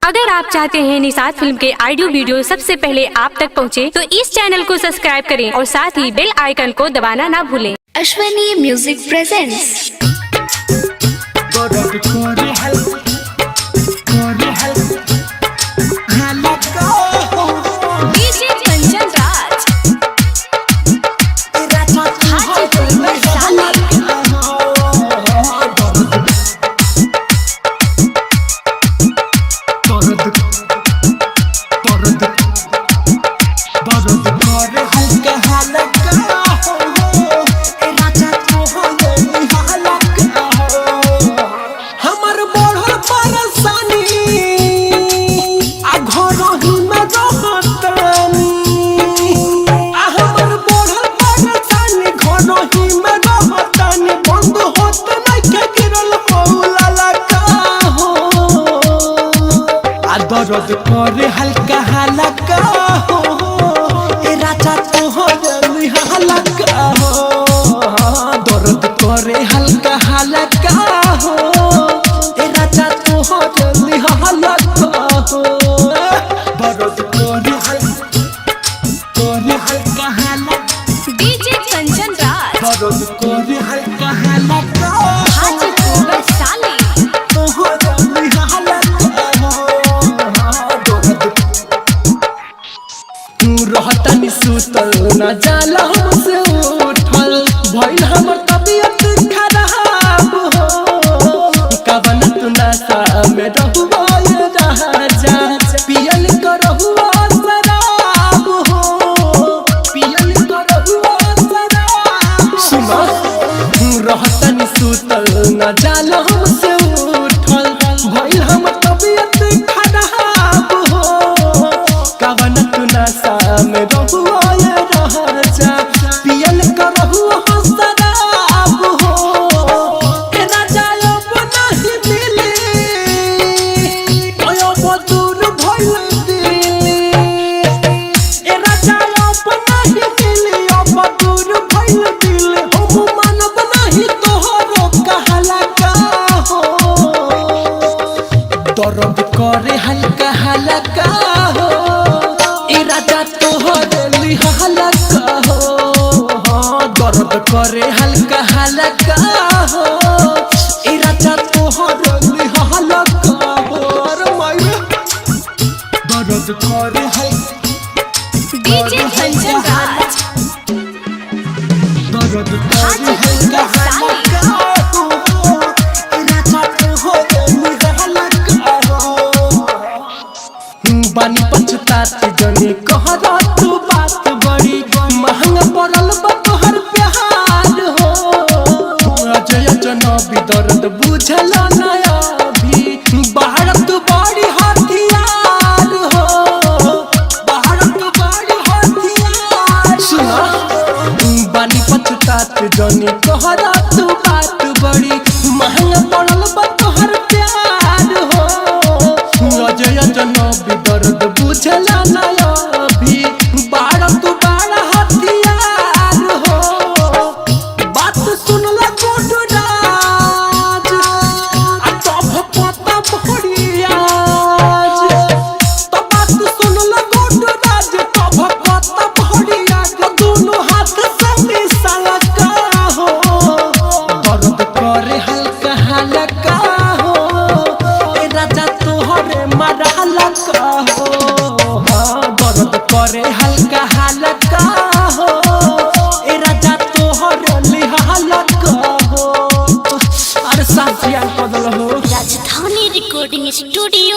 अगर आप चाहते हैं निषाद फिल्म के ऑडियो वीडियो सबसे पहले आप तक पहुंचे, तो इस चैनल को सब्सक्राइब करें और साथ ही बेल आइकन को दबाना ना भूलें। Ashwani music presents. दर्द करे हल्का हल्का हो ए राजा तो हो जल्दी हल्का हो। दर्द करे हल्का हल्का हो ए राजा तो हो जल्दी हल्का हो। दर्द करे हल्का हल्का डीजे कंचन राज। दर्द करे हल्का हल्का हाजीपुर वैशाली। तो हो जल्दी हल्का रहतनी सुतल न जाला हमसे उठल भइल हमर तबीयत खराब हो। कवन तू नशा में रहुआ राजा पियल करहुआ शराब हो। पियल करहुआ शराब सुना रहतनी सुतल न जाला हमसे उठल भइल हमर तबीयत खराब हो। कवन तू नशा में रहुआ राजा पियल करहुआ शराब हो। ए राजा अब नहीं मिली अब दूर भइल दिली। ए राजा अब नहीं मिली अब दूर भइल दिली। हम मानब नहीं तोहरो कहला का हो। दर्द करे हल्का हल्का हो ए राजा तो हो जल्दी हल्का हो। दर्द करे हल्का हल्का हो ए राजा तो हो जल्दी हल्का हो। अरे मायरे दर्द करे डीजे कंचन राज। दर्द करे हल्का हल्का हो ए राजा तो हो जल्दी हल्का हो। बानी पछताती जनी कहरा तू बात बड़ी महंगा पड़ल बा तोहर प्यार हो। अजय जनबी दर्द बुझल ना अभी बाहर तू बड़ी हथियार हो। बाहर तू बड़ी हथियार सुना बानी पछताती जनी कहरा तू बात बड़ी महंगा पड़ल बा तोहर प्यार हो। अजय जनबी दर्द बुझला ना अभी बार तू बड़ा हथियार हो। बात सुनला गोड राज आ तब पता भड़ियाज। तो बात सुनला गोड राज तब पता भड़ियाज। दोनों हाथ से मिसाला का हो। दर्द करे हल्का हल्का हो ए राजा तोहरे मारा हल्का हो। दर्द करे हल्का हल्का हो ए राजा तोहरे हल्का हो। अरे साथिया बदल हो। राजधानी रिकॉर्डिंग स्टूडियो।